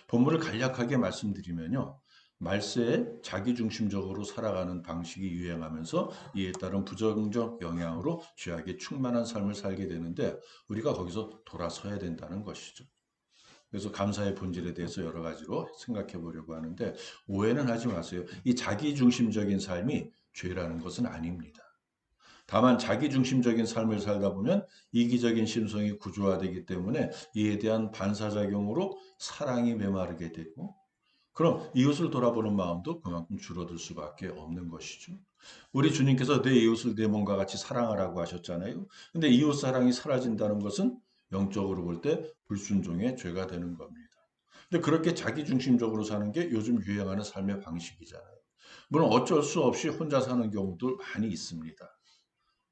본문을 간략하게 말씀드리면요. 말세에 자기중심적으로 살아가는 방식이 유행하면서 이에 따른 부정적 영향으로 죄악에 충만한 삶을 살게 되는데 우리가 거기서 돌아서야 된다는 것이죠. 그래서 감사의 본질에 대해서 여러 가지로 생각해 보려고 하는데 오해는 하지 마세요. 이 자기중심적인 삶이 죄라는 것은 아닙니다. 다만 자기중심적인 삶을 살다 보면 이기적인 심성이 구조화되기 때문에 이에 대한 반사작용으로 사랑이 메마르게 되고 그럼 이웃을 돌아보는 마음도 그만큼 줄어들 수밖에 없는 것이죠. 우리 주님께서 내 이웃을 내 몸과 같이 사랑하라고 하셨잖아요. 근데 이웃 사랑이 사라진다는 것은 영적으로 볼 때 불순종의 죄가 되는 겁니다. 근데 그렇게 자기중심적으로 사는 게 요즘 유행하는 삶의 방식이잖아요. 물론 어쩔 수 없이 혼자 사는 경우도 많이 있습니다.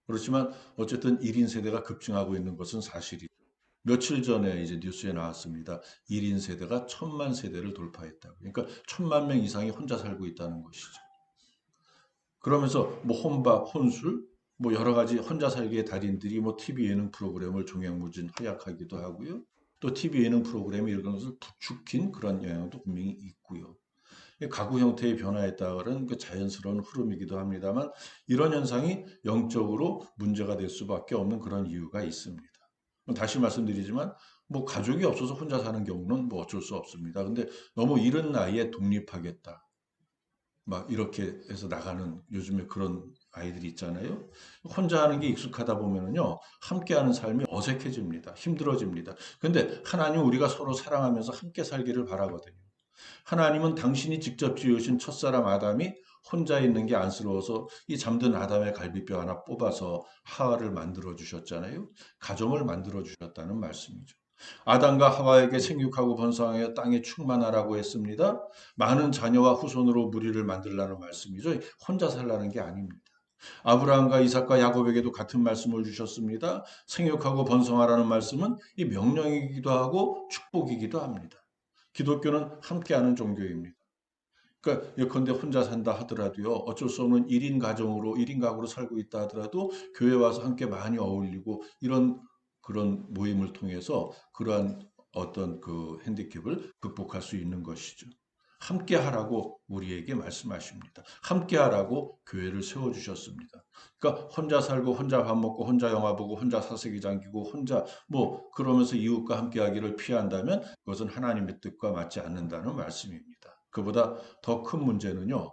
그렇지만 어쨌든 1인 세대가 급증하고 있는 것은 사실이죠. 며칠 전에 이제 뉴스에 나왔습니다. 1인 세대가 1000만 세대를 돌파했다고. 그러니까 1000만 명 이상이 혼자 살고 있다는 것이죠. 그러면서 뭐 혼밥, 혼술, 뭐 여러 가지 혼자 살기의 달인들이 뭐 TV 예능 프로그램을 종횡무진 허약하기도 하고요. 또 TV 예능 프로그램이 이런 것을 부추긴 그런 영향도 분명히 있고요. 가구 형태의 변화에 따른 그 자연스러운 흐름이기도 합니다만 이런 현상이 영적으로 문제가 될 수밖에 없는 그런 이유가 있습니다. 다시 말씀드리지만 뭐 가족이 없어서 혼자 사는 경우는 뭐 어쩔 수 없습니다. 근데 너무 이른 나이에 독립하겠다. 막 이렇게 해서 나가는 요즘에 그런 아이들이 있잖아요. 혼자 하는 게 익숙하다 보면은요, 함께하는 삶이 어색해집니다. 힘들어집니다. 근데 하나님 우리가 서로 사랑하면서 함께 살기를 바라거든요. 하나님은 당신이 직접 지으신 첫사람 아담이 혼자 있는 게 안쓰러워서 이 잠든 아담의 갈비뼈 하나 뽑아서 하와를 만들어 주셨잖아요. 가정을 만들어 주셨다는 말씀이죠. 아담과 하와에게 생육하고 번성하여 땅에 충만하라고 했습니다. 많은 자녀와 후손으로 무리를 만들라는 말씀이죠. 혼자 살라는 게 아닙니다. 아브라함과 이삭과 야곱에게도 같은 말씀을 주셨습니다. 생육하고 번성하라는 말씀은 이 명령이기도 하고 축복이기도 합니다. 기독교는 함께하는 종교입니다. 그러니까 예컨대 혼자 산다 하더라도요. 어쩔 수 없는 1인 가정으로 1인 가구로 살고 있다 하더라도 교회 와서 함께 많이 어울리고 이런 그런 모임을 통해서 그러한 어떤 그 핸디캡을 극복할 수 있는 것이죠. 함께 하라고 우리에게 말씀하십니다. 함께 하라고 교회를 세워 주셨습니다. 그러니까 혼자 살고 혼자 밥 먹고 혼자 영화 보고 혼자 사색이 잠기고 혼자 뭐 그러면서 이웃과 함께 하기를 피한다면 그것은 하나님의 뜻과 맞지 않는다는 말씀입니다. 그보다 더 큰 문제는요.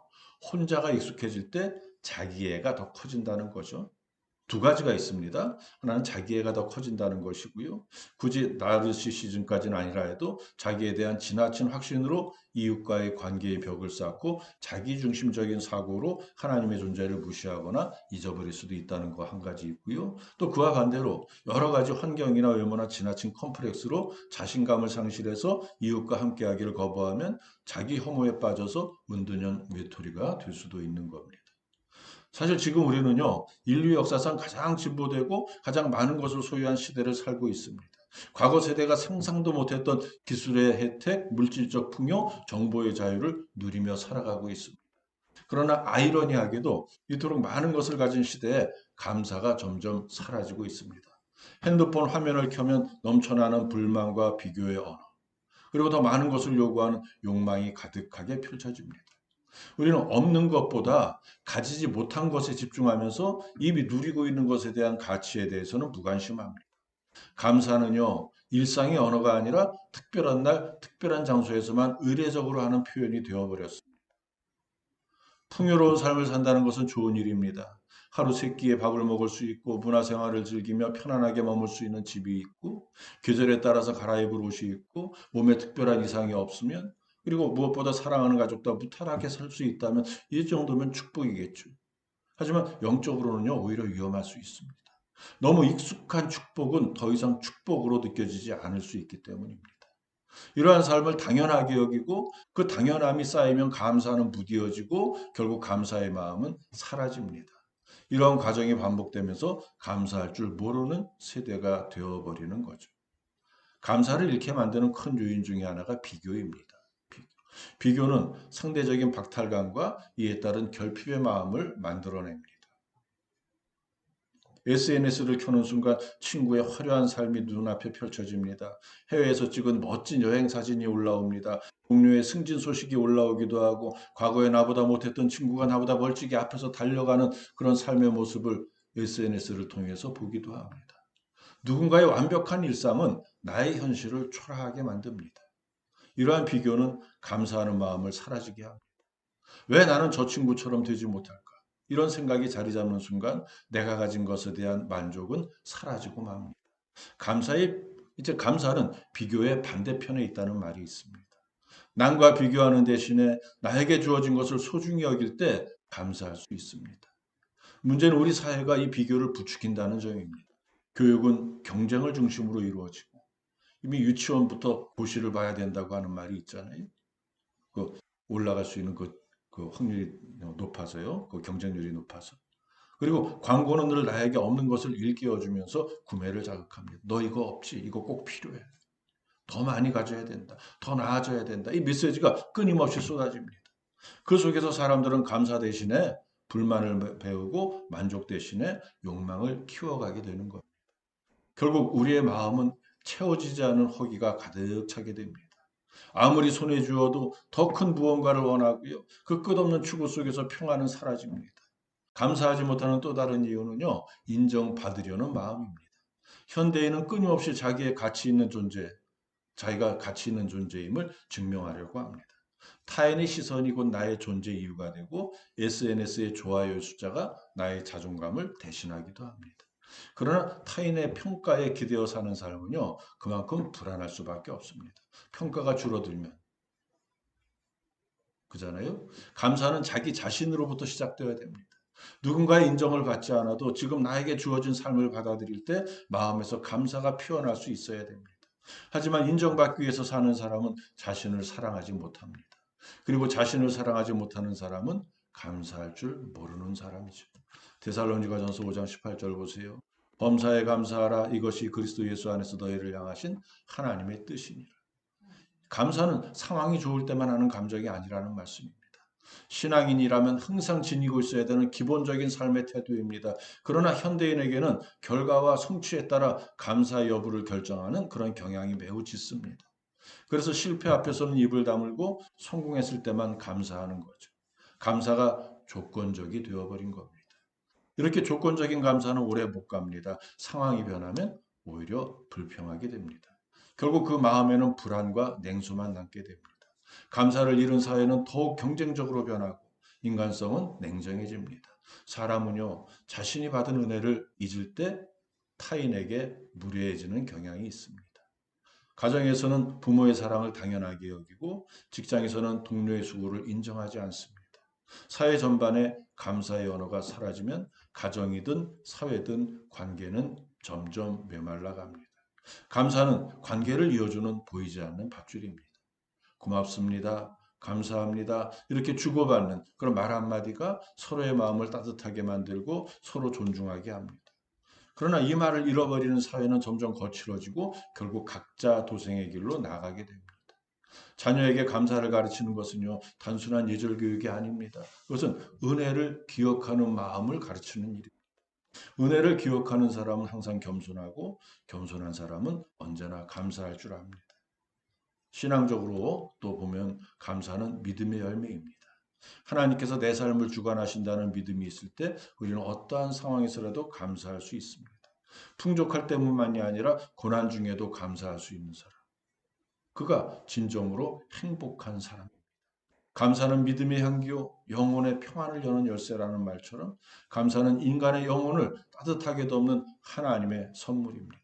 혼자가 익숙해질 때 자기애가 더 커진다는 거죠. 두 가지가 있습니다. 하나는 자기애가 더 커진다는 것이고요. 굳이 나르시시즘까지는 아니라 해도 자기에 대한 지나친 확신으로 이웃과의 관계의 벽을 쌓고 자기중심적인 사고로 하나님의 존재를 무시하거나 잊어버릴 수도 있다는 거 한 가지 있고요. 또 그와 반대로 여러 가지 환경이나 외모나 지나친 컴플렉스로 자신감을 상실해서 이웃과 함께하기를 거부하면 자기 혐오에 빠져서 은둔형 외톨이가 될 수도 있는 겁니다. 사실 지금 우리는요, 인류 역사상 가장 진보되고 가장 많은 것을 소유한 시대를 살고 있습니다. 과거 세대가 상상도 못했던 기술의 혜택, 물질적 풍요, 정보의 자유를 누리며 살아가고 있습니다. 그러나 아이러니하게도 이토록 많은 것을 가진 시대에 감사가 점점 사라지고 있습니다. 핸드폰 화면을 켜면 넘쳐나는 불만과 비교의 언어, 그리고 더 많은 것을 요구하는 욕망이 가득하게 펼쳐집니다. 우리는 없는 것보다 가지지 못한 것에 집중하면서 이미 누리고 있는 것에 대한 가치에 대해서는 무관심합니다. 감사는요, 일상의 언어가 아니라 특별한 날, 특별한 장소에서만 의례적으로 하는 표현이 되어버렸습니다. 풍요로운 삶을 산다는 것은 좋은 일입니다. 하루 세 끼의 밥을 먹을 수 있고 문화생활을 즐기며 편안하게 머물 수 있는 집이 있고 계절에 따라서 갈아입을 옷이 있고 몸에 특별한 이상이 없으면 그리고 무엇보다 사랑하는 가족과 무탈하게 살 수 있다면 이 정도면 축복이겠죠. 하지만 영적으로는요 오히려 위험할 수 있습니다. 너무 익숙한 축복은 더 이상 축복으로 느껴지지 않을 수 있기 때문입니다. 이러한 삶을 당연하게 여기고 그 당연함이 쌓이면 감사는 무뎌지고 결국 감사의 마음은 사라집니다. 이러한 과정이 반복되면서 감사할 줄 모르는 세대가 되어버리는 거죠. 감사를 잃게 만드는 큰 요인 중에 하나가 비교입니다. 비교는 상대적인 박탈감과 이에 따른 결핍의 마음을 만들어냅니다. SNS를 켜는 순간 친구의 화려한 삶이 눈앞에 펼쳐집니다. 해외에서 찍은 멋진 여행 사진이 올라옵니다. 동료의 승진 소식이 올라오기도 하고 과거에 나보다 못했던 친구가 나보다 멀찍이 앞에서 달려가는 그런 삶의 모습을 SNS를 통해서 보기도 합니다. 누군가의 완벽한 일상은 나의 현실을 초라하게 만듭니다. 이러한 비교는 감사하는 마음을 사라지게 합니다. 왜 나는 저 친구처럼 되지 못할까? 이런 생각이 자리 잡는 순간 내가 가진 것에 대한 만족은 사라지고 맙니다. 감사의 이제 감사는 비교의 반대편에 있다는 말이 있습니다. 남과 비교하는 대신에 나에게 주어진 것을 소중히 여길 때 감사할 수 있습니다. 문제는 우리 사회가 이 비교를 부추긴다는 점입니다. 교육은 경쟁을 중심으로 이루어지고 이미 유치원부터 고시를 봐야 된다고 하는 말이 있잖아요. 그 올라갈 수 있는 그 확률이 높아서요. 그 경쟁률이 높아서. 그리고 광고는 늘 나에게 없는 것을 일깨워주면서 구매를 자극합니다. 너 이거 없지? 이거 꼭 필요해. 더 많이 가져야 된다. 더 나아져야 된다. 이 메시지가 끊임없이 쏟아집니다. 그 속에서 사람들은 감사 대신에 불만을 배우고 만족 대신에 욕망을 키워가게 되는 겁니다. 결국 우리의 마음은 채워지지 않은 허기가 가득 차게 됩니다. 아무리 손에 쥐어도 더 큰 무언가를 원하고요. 그 끝없는 추구 속에서 평안은 사라집니다. 감사하지 못하는 또 다른 이유는요. 인정받으려는 마음입니다. 현대인은 끊임없이 자기의 가치 있는 존재, 자기가 가치 있는 존재임을 증명하려고 합니다. 타인의 시선이 곧 나의 존재 이유가 되고 SNS의 좋아요 숫자가 나의 자존감을 대신하기도 합니다. 그러나 타인의 평가에 기대어 사는 삶은요, 그만큼 불안할 수밖에 없습니다. 평가가 줄어들면, 그잖아요? 감사는 자기 자신으로부터 시작되어야 됩니다. 누군가의 인정을 받지 않아도 지금 나에게 주어진 삶을 받아들일 때 마음에서 감사가 피어날 수 있어야 됩니다. 하지만 인정받기 위해서 사는 사람은 자신을 사랑하지 못합니다. 그리고 자신을 사랑하지 못하는 사람은 감사할 줄 모르는 사람이죠. 데살로니가전서 5장 18절 보세요. 범사에 감사하라. 이것이 그리스도 예수 안에서 너희를 향하신 하나님의 뜻이니라. 감사는 상황이 좋을 때만 하는 감정이 아니라는 말씀입니다. 신앙인이라면 항상 지니고 있어야 되는 기본적인 삶의 태도입니다. 그러나 현대인에게는 결과와 성취에 따라 감사 여부를 결정하는 그런 경향이 매우 짙습니다. 그래서 실패 앞에서는 입을 다물고 성공했을 때만 감사하는 거죠. 감사가 조건적이 되어버린 겁니다. 이렇게 조건적인 감사는 오래 못 갑니다. 상황이 변하면 오히려 불평하게 됩니다. 결국 그 마음에는 불안과 냉소만 남게 됩니다. 감사를 잃은 사회는 더욱 경쟁적으로 변하고 인간성은 냉정해집니다. 사람은요, 자신이 받은 은혜를 잊을 때 타인에게 무례해지는 경향이 있습니다. 가정에서는 부모의 사랑을 당연하게 여기고 직장에서는 동료의 수고를 인정하지 않습니다. 사회 전반에 감사의 언어가 사라지면 가정이든 사회든 관계는 점점 메말라 갑니다. 감사는 관계를 이어주는 보이지 않는 밧줄입니다. 고맙습니다. 감사합니다. 이렇게 주고받는 그런 말 한마디가 서로의 마음을 따뜻하게 만들고 서로 존중하게 합니다. 그러나 이 말을 잃어버리는 사회는 점점 거칠어지고 결국 각자 도생의 길로 나가게 됩니다. 자녀에게 감사를 가르치는 것은요, 단순한 예절 교육이 아닙니다. 그것은 은혜를 기억하는 마음을 가르치는 일입니다. 은혜를 기억하는 사람은 항상 겸손하고 겸손한 사람은 언제나 감사할 줄 압니다. 신앙적으로 또 보면 감사는 믿음의 열매입니다. 하나님께서 내 삶을 주관하신다는 믿음이 있을 때 우리는 어떠한 상황에서라도 감사할 수 있습니다. 풍족할 때뿐만이 아니라 고난 중에도 감사할 수 있는 사람. 그가 진정으로 행복한 사람. 감사는 믿음의 향기요 영혼의 평안을 여는 열쇠라는 말처럼 감사는 인간의 영혼을 따뜻하게 덮는 하나님의 선물입니다.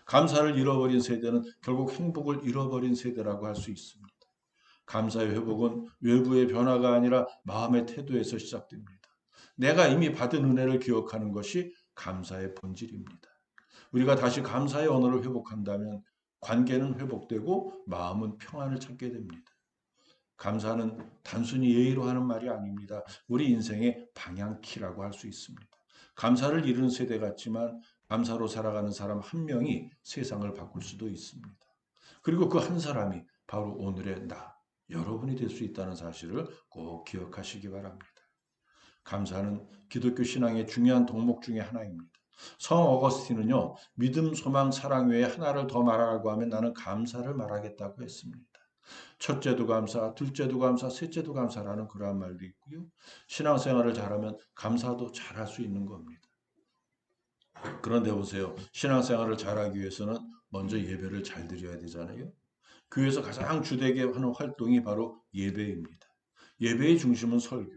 감사를 잃어버린 세대는 결국 행복을 잃어버린 세대라고 할 수 있습니다. 감사의 회복은 외부의 변화가 아니라 마음의 태도에서 시작됩니다. 내가 이미 받은 은혜를 기억하는 것이 감사의 본질입니다. 우리가 다시 감사의 언어를 회복한다면 관계는 회복되고 마음은 평안을 찾게 됩니다. 감사는 단순히 예의로 하는 말이 아닙니다. 우리 인생의 방향키라고 할 수 있습니다. 감사를 잃은 세대 같지만 감사로 살아가는 사람 한 명이 세상을 바꿀 수도 있습니다. 그리고 그 한 사람이 바로 오늘의 나, 여러분이 될 수 있다는 사실을 꼭 기억하시기 바랍니다. 감사는 기독교 신앙의 중요한 덕목 중에 하나입니다. 성 어거스틴은요, 믿음, 소망, 사랑 외에 하나를 더 말하라고 하면 나는 감사를 말하겠다고 했습니다. 첫째도 감사, 둘째도 감사, 셋째도 감사라는 그러한 말도 있고요. 신앙생활을 잘하면 감사도 잘할 수 있는 겁니다. 그런데 보세요. 신앙생활을 잘하기 위해서는 먼저 예배를 잘 드려야 되잖아요. 교회에서 가장 주되게 하는 활동이 바로 예배입니다. 예배의 중심은 설교,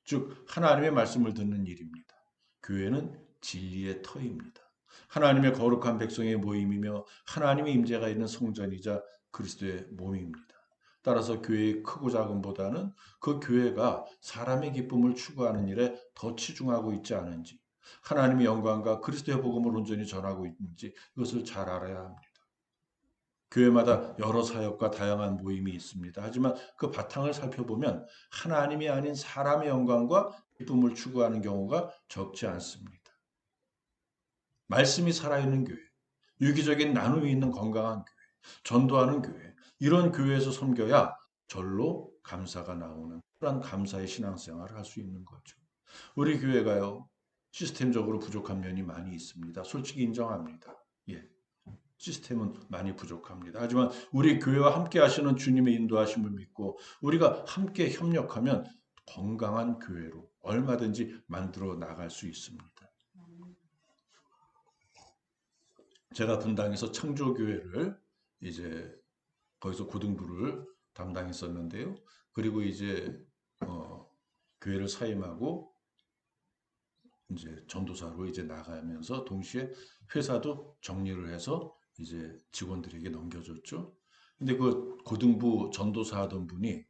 즉 하나님의 말씀을 듣는 일입니다. 교회는 진리의 터입니다. 하나님의 거룩한 백성의 모임이며 하나님의 임재가 있는 성전이자 그리스도의 몸입니다. 따라서 교회의 크고 작음보다는 그 교회가 사람의 기쁨을 추구하는 일에 더 치중하고 있지 않은지, 하나님의 영광과 그리스도의 복음을 온전히 전하고 있는지 이것을 잘 알아야 합니다. 교회마다 여러 사역과 다양한 모임이 있습니다. 하지만 그 바탕을 살펴보면 하나님이 아닌 사람의 영광과 기쁨을 추구하는 경우가 적지 않습니다. 말씀이 살아있는 교회, 유기적인 나눔이 있는 건강한 교회, 전도하는 교회, 이런 교회에서 섬겨야 절로 감사가 나오는 그런 감사의 신앙생활을 할 수 있는 거죠. 우리 교회가요, 시스템적으로 부족한 면이 많이 있습니다. 솔직히 인정합니다. 예. 시스템은 많이 부족합니다. 하지만 우리 교회와 함께 하시는 주님의 인도하심을 믿고 우리가 함께 협력하면 건강한 교회로 얼마든지 만들어 나갈 수 있습니다. 제가 분당에서 창조교회를 이제 거기서 고등부를 담당했었는데요. 그리고 이제 교회를 사임하고 이제 전도사로 이제 나가면서 동시에 회사도 정리를 해서 이제 직원들에게 넘겨줬죠. 근데 그 고등부 전도사 하던 분이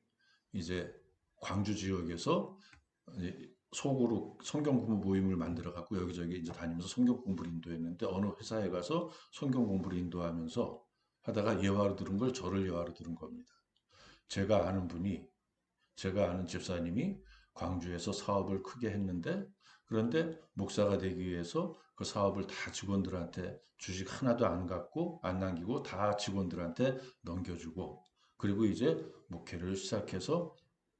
이제 광주 지역에서 속으로 성경 공부 모임을 만들어 갖고 여기저기 이제 다니면서 성경 공부를 인도했는데 어느 회사에 가서 성경 공부를 인도하면서 하다가 예화로 들은 걸 저를 예화로 들은 겁니다. 제가 아는 분이 제가 아는 집사님이 광주에서 사업을 크게 했는데 그런데 목사가 되기 위해서 그 사업을 다 직원들한테 주식 하나도 안 갖고 안 남기고 다 직원들한테 넘겨주고 그리고 이제 목회를 시작해서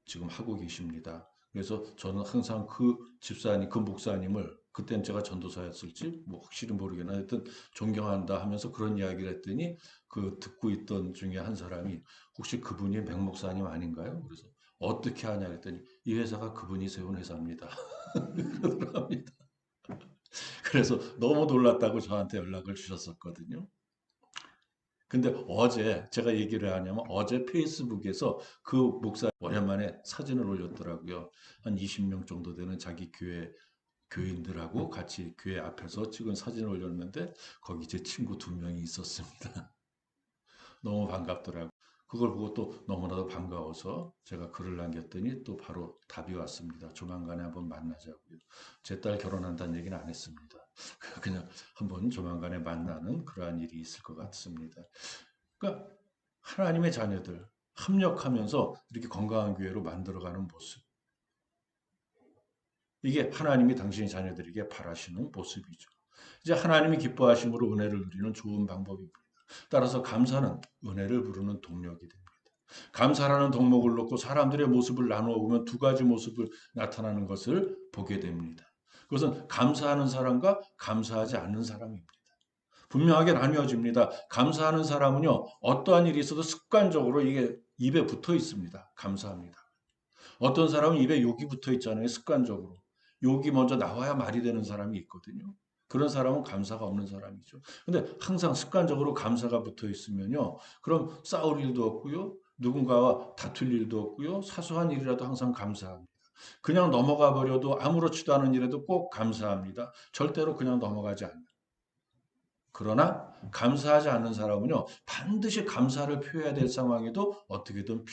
지금 하고 계십니다. 그래서 저는 항상 그 집사님, 그 목사님을 그땐 제가 전도사였을지 뭐 확실히 모르겠나 하여튼 존경한다 하면서 그런 이야기를 했더니 그 듣고 있던 중에 한 사람이 혹시 그분이 백 목사님 아닌가요? 그래서 어떻게 하냐 그랬더니 이 회사가 그분이 세운 회사입니다. 그러더랍니다. 그래서 너무 놀랐다고 저한테 연락을 주셨었거든요. 근데 어제 제가 얘기를 하냐면 어제 페이스북에서 그 목사 오랜만에 사진을 올렸더라고요. 한 20명 정도 되는 자기 교회 교인들하고 같이 교회 앞에서 찍은 사진을 올렸는데 거기 제 친구 2명이 있었습니다. 너무 반갑더라고요. 그걸 보고 또 너무나도 반가워서 제가 글을 남겼더니 또 바로 답이 왔습니다. 조만간에 한번 만나자고요. 제 딸 결혼한다는 얘기는 안 했습니다. 그냥 한번 조만간에 만나는 그러한 일이 있을 것 같습니다. 그러니까 하나님의 자녀들 합력하면서 이렇게 건강한 교회로 만들어가는 모습. 이게 하나님이 당신의 자녀들에게 바라시는 모습이죠. 이제 하나님이 기뻐하심으로 은혜를 누리는 좋은 방법입니다. 따라서 감사는 은혜를 부르는 동력이 됩니다. 감사라는 덕목을 놓고 사람들의 모습을 나누어 보면 두 가지 모습을 나타나는 것을 보게 됩니다. 그것은 감사하는 사람과 감사하지 않는 사람입니다. 분명하게 나뉘어집니다. 감사하는 사람은요, 어떠한 일이 있어도 습관적으로 이게 입에 붙어 있습니다. 감사합니다. 어떤 사람은 입에 욕이 붙어 있잖아요. 습관적으로. 욕이 먼저 나와야 말이 되는 사람이 있거든요. 그런 사람은 감사가 없는 사람이죠. 근데 항상 습관적으로 감사가 붙어 있으면요. 그럼 싸울 일도 없고요. 누군가와 다툴 일도 없고요. 사소한 일이라도 항상 감사합니다. 그냥 넘어가 버려도 아무렇지도 않은 일에도 꼭 감사합니다. 절대로 그냥 넘어가지 않아요. 그러나 감사하지 않는 사람은요. 반드시 감사를 표해야 될 상황에도 어떻게든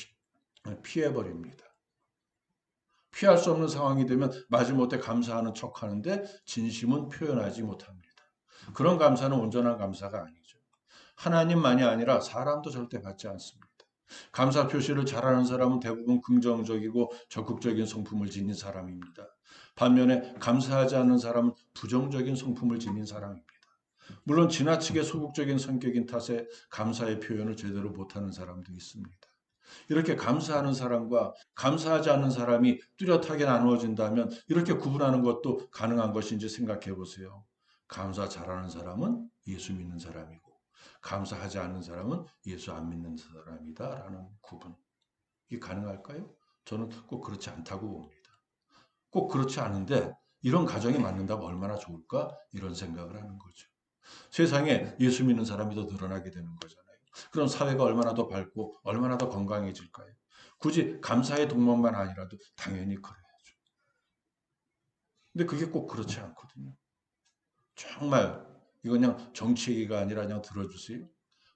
피해버립니다. 피할 수 없는 상황이 되면 마지못해 감사하는 척하는데 진심은 표현하지 못합니다. 그런 감사는 온전한 감사가 아니죠. 하나님만이 아니라 사람도 절대 받지 않습니다. 감사 표시를 잘하는 사람은 대부분 긍정적이고 적극적인 성품을 지닌 사람입니다. 반면에 감사하지 않는 사람은 부정적인 성품을 지닌 사람입니다. 물론 지나치게 소극적인 성격인 탓에 감사의 표현을 제대로 못하는 사람도 있습니다. 이렇게 감사하는 사람과 감사하지 않는 사람이 뚜렷하게 나누어진다면 이렇게 구분하는 것도 가능한 것인지 생각해 보세요. 감사 잘하는 사람은 예수 믿는 사람이고 감사하지 않는 사람은 예수 안 믿는 사람이다라는 구분. 이게 가능할까요? 저는 꼭 그렇지 않다고 봅니다. 꼭 그렇지 않은데 이런 가정이 맞는다면 얼마나 좋을까? 이런 생각을 하는 거죠. 세상에 예수 믿는 사람이 더 늘어나게 되는 거잖아요. 그럼 사회가 얼마나 더 밝고 얼마나 더 건강해질까요? 굳이 감사의 동력만 아니라도 당연히 그래야죠. 근데 그게 꼭 그렇지 않거든요. 정말 이건 그냥 정치 얘기가 아니라 그냥 들어주세요.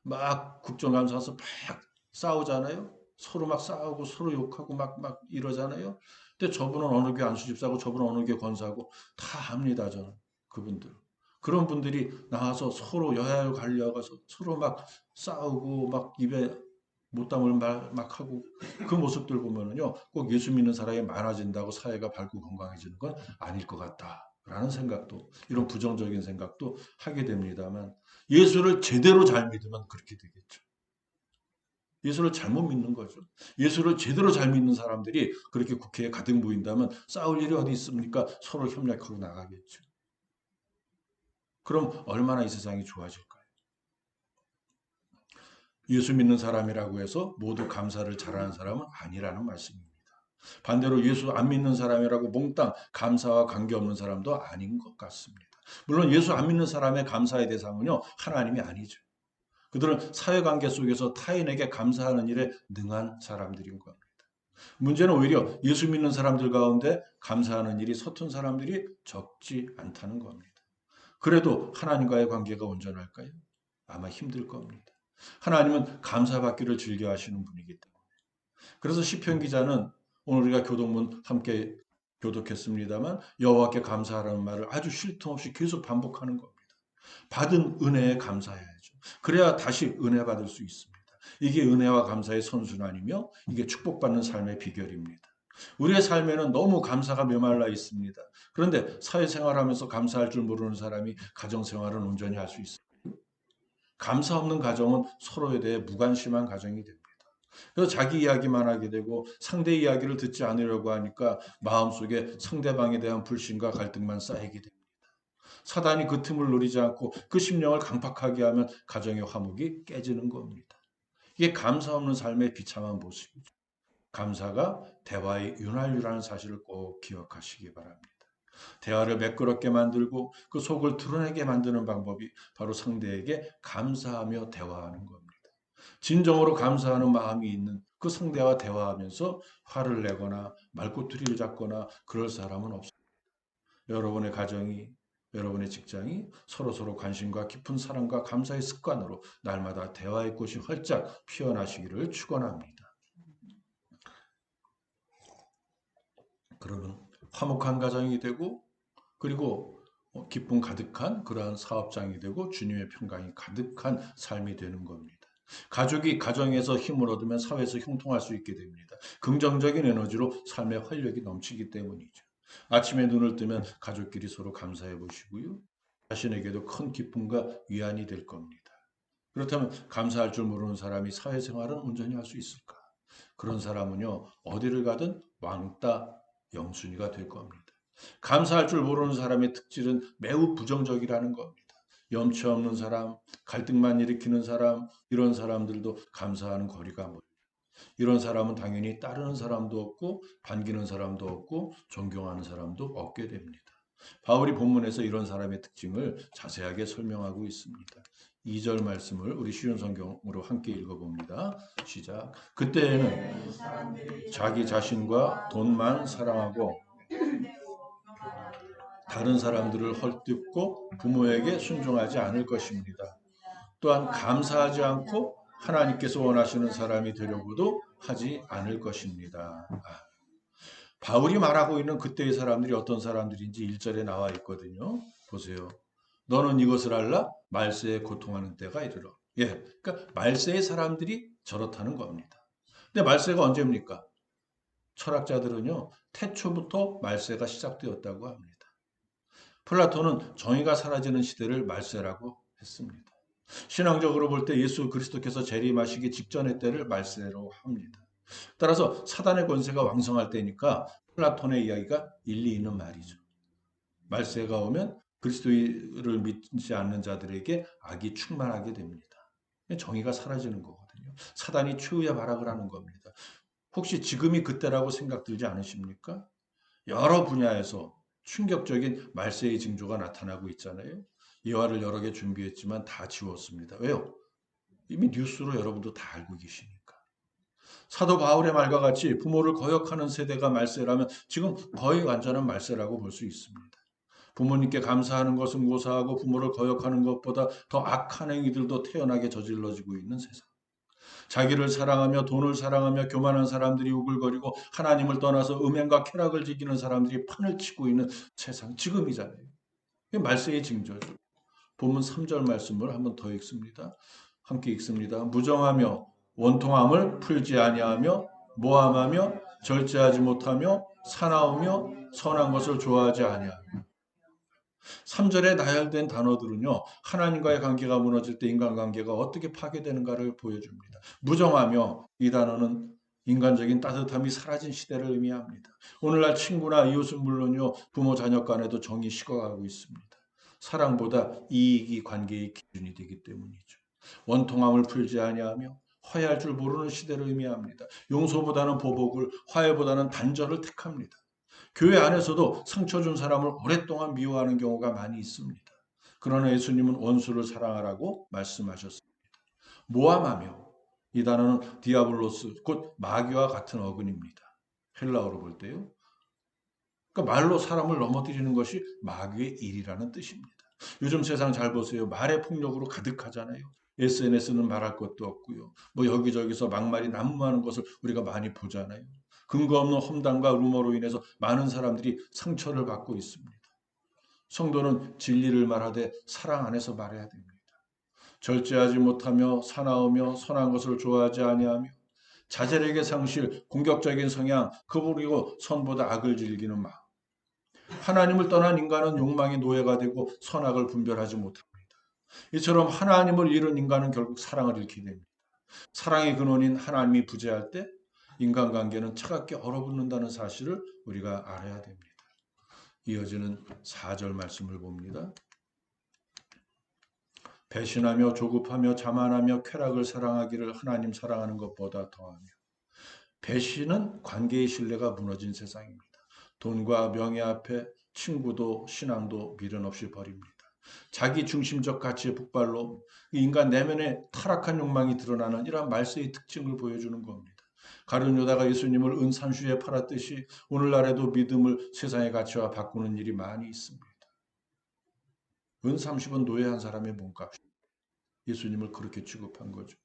막 국정감사에서 막 싸우잖아요. 서로 막 싸우고 서로 욕하고 막 이러잖아요. 근데 저분은 어느 게 안수집사고 저분은 어느 게 권사고 다 합니다. 저는 그분들. 그런 분들이 나와서 서로 여야를 갈려가서 서로 막 싸우고 막 입에 못 담을 말 막 하고 그 모습들 보면은요 꼭 예수 믿는 사람이 많아진다고 사회가 밝고 건강해지는 건 아닐 것 같다라는 생각도 이런 부정적인 생각도 하게 됩니다만 예수를 제대로 잘 믿으면 그렇게 되겠죠. 예수를 잘못 믿는 거죠. 예수를 제대로 잘 믿는 사람들이 그렇게 국회에 가득 모인다면 싸울 일이 어디 있습니까? 서로 협력하고 나가겠죠. 그럼 얼마나 이 세상이 좋아질까요? 예수 믿는 사람이라고 해서 모두 감사를 잘하는 사람은 아니라는 말씀입니다. 반대로 예수 안 믿는 사람이라고 몽땅 감사와 관계없는 사람도 아닌 것 같습니다. 물론 예수 안 믿는 사람의 감사의 대상은요, 하나님이 아니죠. 그들은 사회관계 속에서 타인에게 감사하는 일에 능한 사람들인 겁니다. 문제는 오히려 예수 믿는 사람들 가운데 감사하는 일이 서툰 사람들이 적지 않다는 겁니다. 그래도 하나님과의 관계가 온전할까요? 아마 힘들 겁니다. 하나님은 감사받기를 즐겨 하시는 분이기 때문에. 그래서 시편 기자는 오늘 우리가 교독문 함께 교독했습니다만 여호와께 감사하라는 말을 아주 쉴 틈 없이 계속 반복하는 겁니다. 받은 은혜에 감사해야죠. 그래야 다시 은혜 받을 수 있습니다. 이게 은혜와 감사의 선순환이며 이게 축복받는 삶의 비결입니다. 우리의 삶에는 너무 감사가 메말라 있습니다. 그런데 사회생활하면서 감사할 줄 모르는 사람이 가정생활은 온전히 할 수 있습니다. 감사 없는 가정은 서로에 대해 무관심한 가정이 됩니다. 그래서 자기 이야기만 하게 되고 상대 이야기를 듣지 않으려고 하니까 마음속에 상대방에 대한 불신과 갈등만 쌓이게 됩니다. 사단이 그 틈을 노리지 않고 그 심령을 강팍하게 하면 가정의 화목이 깨지는 겁니다. 이게 감사 없는 삶의 비참한 모습이죠. 감사가 대화의 윤활유라는 사실을 꼭 기억하시기 바랍니다. 대화를 매끄럽게 만들고 그 속을 드러내게 만드는 방법이 바로 상대에게 감사하며 대화하는 겁니다. 진정으로 감사하는 마음이 있는 그 상대와 대화하면서 화를 내거나 말꼬투리를 잡거나 그럴 사람은 없습니다. 여러분의 가정이 여러분의 직장이 서로서로 관심과 깊은 사랑과 감사의 습관으로 날마다 대화의 꽃이 활짝 피어나시기를 축원합니다. 그러면 화목한 가정이 되고 그리고 기쁨 가득한 그러한 사업장이 되고 주님의 평강이 가득한 삶이 되는 겁니다. 가족이 가정에서 힘을 얻으면 사회에서 형통할 수 있게 됩니다. 긍정적인 에너지로 삶의 활력이 넘치기 때문이죠. 아침에 눈을 뜨면 가족끼리 서로 감사해 보시고요. 자신에게도 큰 기쁨과 위안이 될 겁니다. 그렇다면 감사할 줄 모르는 사람이 사회생활은 온전히 할 수 있을까? 그런 사람은요, 어디를 가든 왕따 영순이가 될 겁니다. 감사할 줄 모르는 사람의 특질은 매우 부정적이라는 겁니다. 염치 없는 사람, 갈등만 일으키는 사람, 이런 사람들도 감사하는 거리가 멀죠. 이런 사람은 당연히 따르는 사람도 없고 반기는 사람도 없고 존경하는 사람도 없게 됩니다. 바울이 본문에서 이런 사람의 특징을 자세하게 설명하고 있습니다. 2절 말씀을 우리 쉬운 성경으로 함께 읽어봅니다. 시작. 그때에는 자기 자신과 돈만 사랑하고 다른 사람들을 헐뜯고 부모에게 순종하지 않을 것입니다. 또한 감사하지 않고 하나님께서 원하시는 사람이 되려고도 하지 않을 것입니다. 바울이 말하고 있는 그때의 사람들이 어떤 사람들인지 1절에 나와 있거든요. 보세요. 너는 이것을 알라? 말세에 고통하는 때가 이르러. 예, 그러니까 말세의 사람들이 저렇다는 겁니다. 근데 말세가 언제입니까? 철학자들은요, 태초부터 말세가 시작되었다고 합니다. 플라톤은 정의가 사라지는 시대를 말세라고 했습니다. 신앙적으로 볼 때 예수 그리스도께서 재림하시기 직전의 때를 말세로 합니다. 따라서 사단의 권세가 왕성할 때니까 플라톤의 이야기가 일리 있는 말이죠. 말세가 오면 그리스도를 믿지 않는 자들에게 악이 충만하게 됩니다. 정의가 사라지는 거거든요. 사단이 최후의 발악을 하는 겁니다. 혹시 지금이 그때라고 생각 들지 않으십니까? 여러 분야에서 충격적인 말세의 징조가 나타나고 있잖아요. 예화를 여러 개 준비했지만 다 지웠습니다. 왜요? 이미 뉴스로 여러분도 다 알고 계시니까. 사도 바울의 말과 같이 부모를 거역하는 세대가 말세라면 지금 거의 완전한 말세라고 볼 수 있습니다. 부모님께 감사하는 것은 고사하고 부모를 거역하는 것보다 더 악한 행위들도 태연하게 저질러지고 있는 세상. 자기를 사랑하며 돈을 사랑하며 교만한 사람들이 우글거리고 하나님을 떠나서 음행과 쾌락을 즐기는 사람들이 판을 치고 있는 세상. 지금이잖아요. 이게 말세의 징조죠. 본문 3절 말씀을 한번 더 읽습니다. 함께 읽습니다. 무정하며 원통함을 풀지 아니하며 모함하며 절제하지 못하며 사나우며 선한 것을 좋아하지 아니하며 3절에 나열된 단어들은요. 하나님과의 관계가 무너질 때 인간관계가 어떻게 파괴되는가를 보여줍니다. 무정하며 이 단어는 인간적인 따뜻함이 사라진 시대를 의미합니다. 오늘날 친구나 이웃은 물론요. 부모 자녀 간에도 정이 식어가고 있습니다. 사랑보다 이익이 관계의 기준이 되기 때문이죠. 원통함을 풀지 아니하며 화해할 줄 모르는 시대를 의미합니다. 용서보다는 보복을, 화해보다는 단절을 택합니다. 교회 안에서도 상처 준 사람을 오랫동안 미워하는 경우가 많이 있습니다. 그러나 예수님은 원수를 사랑하라고 말씀하셨습니다. 모함하며 이 단어는 디아블로스 곧 마귀와 같은 어근입니다. 헬라어로 볼 때요. 그러니까 말로 사람을 넘어뜨리는 것이 마귀의 일이라는 뜻입니다. 요즘 세상 잘 보세요. 말의 폭력으로 가득하잖아요. SNS는 말할 것도 없고요. 뭐 여기저기서 막말이 난무하는 것을 우리가 많이 보잖아요. 근거 없는 험담과 루머로 인해서 많은 사람들이 상처를 받고 있습니다. 성도는 진리를 말하되 사랑 안에서 말해야 됩니다. 절제하지 못하며 사나우며 선한 것을 좋아하지 아니하며 자잘에게 상실, 공격적인 성향, 그리고 선보다 악을 즐기는 마음. 하나님을 떠난 인간은 욕망의 노예가 되고 선악을 분별하지 못합니다. 이처럼 하나님을 잃은 인간은 결국 사랑을 잃게 됩니다. 사랑의 근원인 하나님이 부재할 때 인간관계는 차갑게 얼어붙는다는 사실을 우리가 알아야 됩니다. 이어지는 4절 말씀을 봅니다. 배신하며 조급하며 자만하며 쾌락을 사랑하기를 하나님 사랑하는 것보다 더하며. 배신은 관계의 신뢰가 무너진 세상입니다. 돈과 명예 앞에 친구도 신앙도 미련 없이 버립니다. 자기 중심적 가치의 폭발로 인간 내면의 타락한 욕망이 드러나는 이러한 말세의 특징을 보여주는 겁니다. 가룟 유다가 예수님을 은산슈에 팔았듯이 오늘날에도 믿음을 세상의 가치와 바꾸는 일이 많이 있습니다. 은 30원 노예한 사람의 몸값이 예수님을 그렇게 취급한 거죠.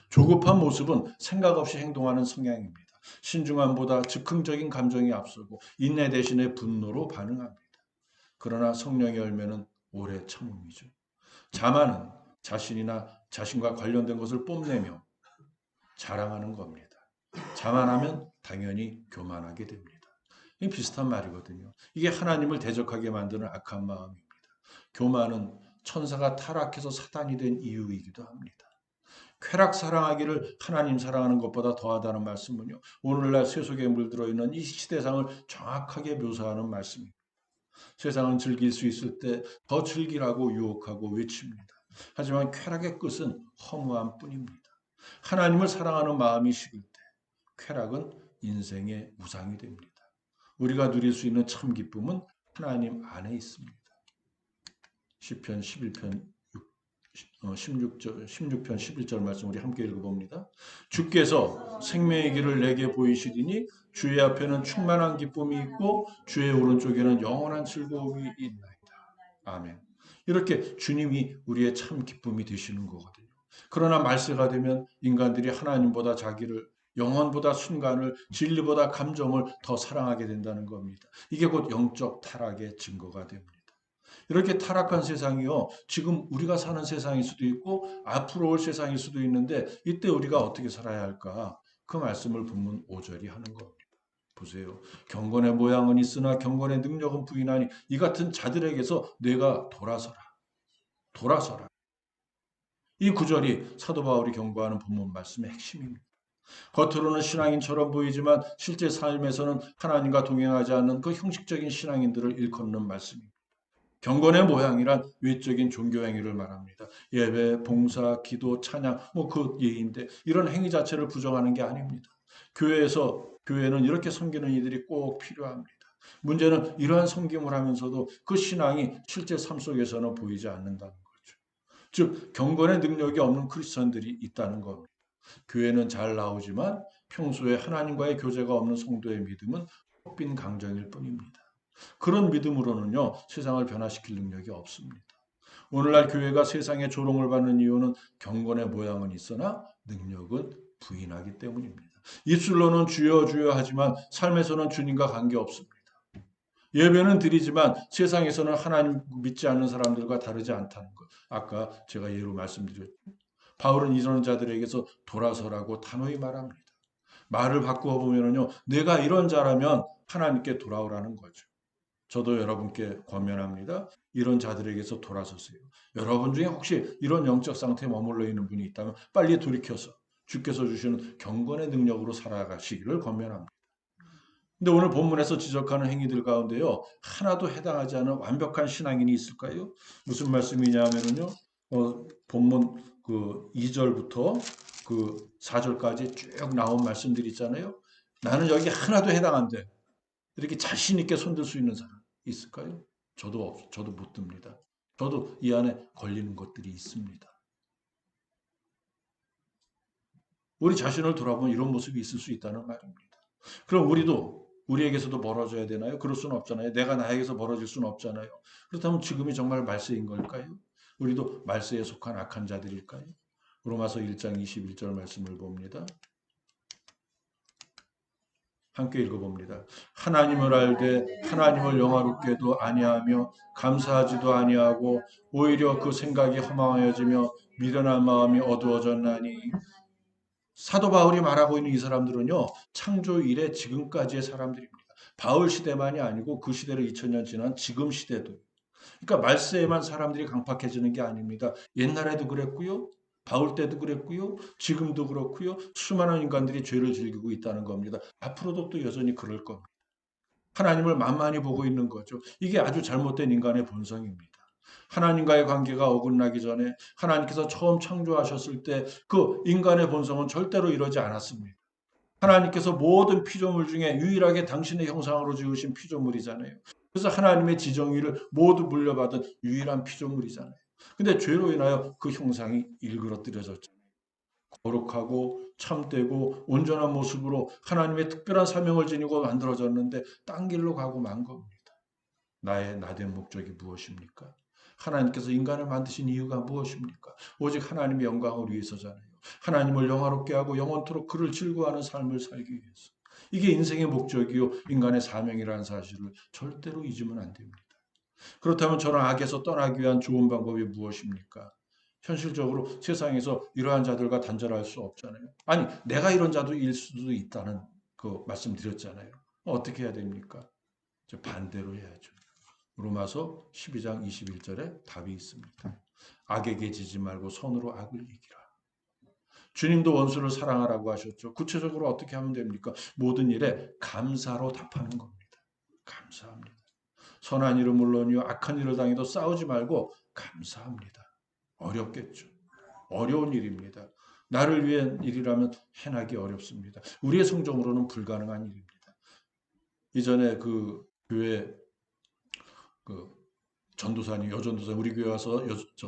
조급한 모습은 생각 없이 행동하는 성향입니다. 신중함보다 즉흥적인 감정이 앞서고 인내 대신에 분노로 반응합니다. 그러나 성령의 열매는 오래 참음이죠. 자만은 자신이나 자신과 관련된 것을 뽐내며 자랑하는 겁니다. 자만하면 당연히 교만하게 됩니다. 이 비슷한 말이거든요. 이게 하나님을 대적하게 만드는 악한 마음입니다. 교만은 천사가 타락해서 사단이 된 이유이기도 합니다. 쾌락 사랑하기를 하나님 사랑하는 것보다 더하다는 말씀은요. 오늘날 세속에 물들어 있는 이 시대상을 정확하게 묘사하는 말씀입니다. 세상은 즐길 수 있을 때 더 즐기라고 유혹하고 외칩니다. 하지만 쾌락의 끝은 허무함 뿐입니다. 하나님을 사랑하는 마음이 식을 때 쾌락은 인생의 우상이 됩니다. 우리가 누릴 수 있는 참 기쁨은 하나님 안에 있습니다. 시편 11편 16편 11절 말씀 우리 함께 읽어봅니다. 주께서 생명의 길을 내게 보이시리니 주의 앞에는 충만한 기쁨이 있고 주의 오른쪽에는 영원한 즐거움이 있나이다. 아멘. 이렇게 주님이 우리의 참 기쁨이 되시는 거거든요. 그러나 말세가 되면 인간들이 하나님보다 자기를 영혼보다 순간을 진리보다 감정을 더 사랑하게 된다는 겁니다. 이게 곧 영적 타락의 증거가 됩니다. 이렇게 타락한 세상이요. 지금 우리가 사는 세상일 수도 있고 앞으로 올 세상일 수도 있는데 이때 우리가 어떻게 살아야 할까? 그 말씀을 본문 5절이 하는 겁니다. 보세요. 경건의 모양은 있으나 경건의 능력은 부인하니 이 같은 자들에게서 내가 돌아서라. 돌아서라. 이 구절이 사도 바울이 경고하는 본문 말씀의 핵심입니다. 겉으로는 신앙인처럼 보이지만 실제 삶에서는 하나님과 동행하지 않는 그 형식적인 신앙인들을 일컫는 말씀입니다. 경건의 모양이란 외적인 종교 행위를 말합니다. 예배, 봉사, 기도, 찬양, 뭐 그 예인데 이런 행위 자체를 부정하는 게 아닙니다. 교회는 이렇게 섬기는 이들이 꼭 필요합니다. 문제는 이러한 섬김을 하면서도 그 신앙이 실제 삶 속에서는 보이지 않는다는 거죠. 즉 경건의 능력이 없는 크리스천들이 있다는 겁니다. 교회는 잘 나오지만 평소에 하나님과의 교제가 없는 성도의 믿음은 빈 강정일 뿐입니다. 그런 믿음으로는요, 세상을 변화시킬 능력이 없습니다. 오늘날 교회가 세상의 조롱을 받는 이유는 경건의 모양은 있으나 능력은 부인하기 때문입니다. 입술로는 주여 주여 하지만 삶에서는 주님과 관계없습니다. 예배는 드리지만 세상에서는 하나님 믿지 않는 사람들과 다르지 않다는 것. 아까 제가 예로 말씀드렸죠. 바울은 이런 자들에게서 돌아서라고 단호히 말합니다. 말을 바꾸어 보면요, 내가 이런 자라면 하나님께 돌아오라는 거죠. 저도 여러분께 권면합니다. 이런 자들에게서 돌아서세요. 여러분 중에 혹시 이런 영적 상태에 머물러 있는 분이 있다면 빨리 돌이켜서 주께서 주시는 경건의 능력으로 살아가시기를 권면합니다. 근데 오늘 본문에서 지적하는 행위들 가운데요, 하나도 해당하지 않은 완벽한 신앙인이 있을까요? 무슨 말씀이냐면요, 본문 그 2절부터 그 4절까지 쭉 나온 말씀들이 있잖아요. 나는 여기 하나도 해당 안 돼. 이렇게 자신 있게 손들 수 있는 사람 있을까요? 저도 못 듭니다. 저도 이 안에 걸리는 것들이 있습니다. 우리 자신을 돌아보면 이런 모습이 있을 수 있다는 말입니다. 그럼 우리에게서도 멀어져야 되나요? 그럴 수는 없잖아요. 내가 나에게서 멀어질 수는 없잖아요. 그렇다면 지금이 정말 말세인 걸까요? 우리도 말세에 속한 악한 자들일까요? 로마서 1장 21절 말씀을 봅니다. 함께 읽어봅니다. 하나님을 알되 하나님을 영화롭게도 아니하며 감사하지도 아니하고 오히려 그 생각이 허망하여지며 미련한 마음이 어두워졌나니. 사도 바울이 말하고 있는 이 사람들은요, 창조 이래 지금까지의 사람들입니다. 바울 시대만이 아니고 그 시대를 2000년 지난 지금 시대도. 그러니까 말세에만 사람들이 강팍해지는 게 아닙니다. 옛날에도 그랬고요. 바울 때도 그랬고요. 지금도 그렇고요. 수많은 인간들이 죄를 즐기고 있다는 겁니다. 앞으로도 또 여전히 그럴 겁니다. 하나님을 만만히 보고 있는 거죠. 이게 아주 잘못된 인간의 본성입니다. 하나님과의 관계가 어긋나기 전에 하나님께서 처음 창조하셨을 때 그 인간의 본성은 절대로 이러지 않았습니다. 하나님께서 모든 피조물 중에 유일하게 당신의 형상으로 지으신 피조물이잖아요. 그래서 하나님의 지정의를 모두 물려받은 유일한 피조물이잖아요. 근데 죄로 인하여 그 형상이 일그러뜨려졌잖아요. 거룩하고 참되고 온전한 모습으로 하나님의 특별한 사명을 지니고 만들어졌는데 딴 길로 가고 만 겁니다. 나의 나된 목적이 무엇입니까? 하나님께서 인간을 만드신 이유가 무엇입니까? 오직 하나님의 영광을 위해서잖아요. 하나님을 영화롭게 하고 영원토록 그를 즐거워하는 삶을 살기 위해서. 이게 인생의 목적이요 인간의 사명이라는 사실을 절대로 잊으면 안 됩니다. 그렇다면 저는 악에서 떠나기 위한 좋은 방법이 무엇입니까? 현실적으로 세상에서 이러한 자들과 단절할 수 없잖아요. 아니, 내가 이런 자도일 수도 있다는 그 말씀드렸잖아요. 어떻게 해야 됩니까? 반대로 해야죠. 로마서 12장 21절에 답이 있습니다. 악에게 지지 말고 선으로 악을 이기라. 주님도 원수를 사랑하라고 하셨죠. 구체적으로 어떻게 하면 됩니까? 모든 일에 감사로 답하는 겁니다. 감사합니다. 선한 일은 물론이요 악한 일을 당해도 싸우지 말고 감사합니다. 어렵겠죠. 어려운 일입니다. 나를 위한 일이라면 해나기 어렵습니다. 우리의 성정으로는 불가능한 일입니다. 이전에 그 교회 그 전도사님, 여전도사 우리 교회 와서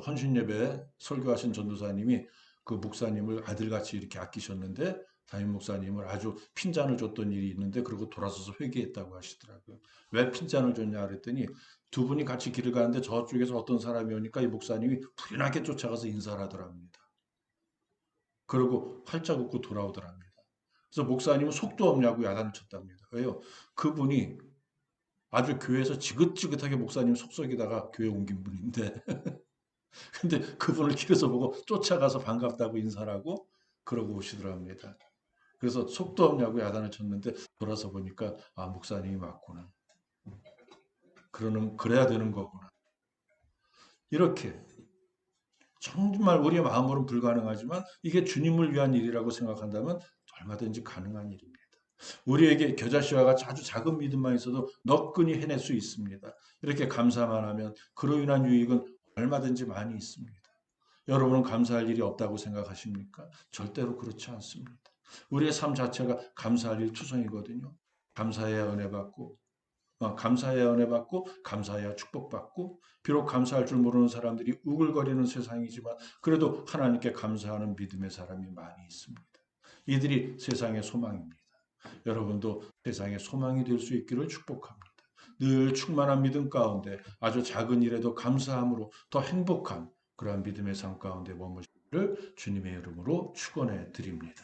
헌신 예배 설교하신 전도사님이 그 목사님을 아들같이 이렇게 아끼셨는데 담임 목사님을 아주 핀잔을 줬던 일이 있는데 그러고 돌아서서 회개했다고 하시더라고요. 왜 핀잔을 줬냐 그랬더니 두 분이 같이 길을 가는데 저쪽에서 어떤 사람이 오니까 이 목사님이 불나게 쫓아가서 인사를 하더랍니다. 그러고 활짝 웃고 돌아오더랍니다. 그래서 목사님은 속도 없냐고 야단을 쳤답니다. 왜요? 그분이 아주 교회에서 지긋지긋하게 목사님 속썩이다가 교회 옮긴 분인데 근데 그분을 길에서 보고 쫓아가서 반갑다고 인사를 하고 그러고 오시더랍니다. 그래서 속도 없냐고 야단을 쳤는데 돌아서 보니까 아 목사님이 맞구나. 그래야 되는 거구나. 이렇게 정말 우리의 마음으로는 불가능하지만 이게 주님을 위한 일이라고 생각한다면 얼마든지 가능한 일입니다. 우리에게 겨자씨와 같이 아주 작은 믿음만 있어도 너끈히 해낼 수 있습니다. 이렇게 감사만 하면 그로 인한 유익은 얼마든지 많이 있습니다. 여러분은 감사할 일이 없다고 생각하십니까? 절대로 그렇지 않습니다. 우리의 삶 자체가 감사할 일 투성이거든요. 감사해야 은혜 받고, 감사해야 은혜 받고, 감사해야 축복받고, 비록 감사할 줄 모르는 사람들이 우글거리는 세상이지만, 그래도 하나님께 감사하는 믿음의 사람이 많이 있습니다. 이들이 세상의 소망입니다. 여러분도 세상의 소망이 될 수 있기를 축복합니다. 늘 충만한 믿음 가운데 아주 작은 일에도 감사함으로 더 행복한 그러한 믿음의 삶 가운데 머무시기를 주님의 이름으로 축원해 드립니다.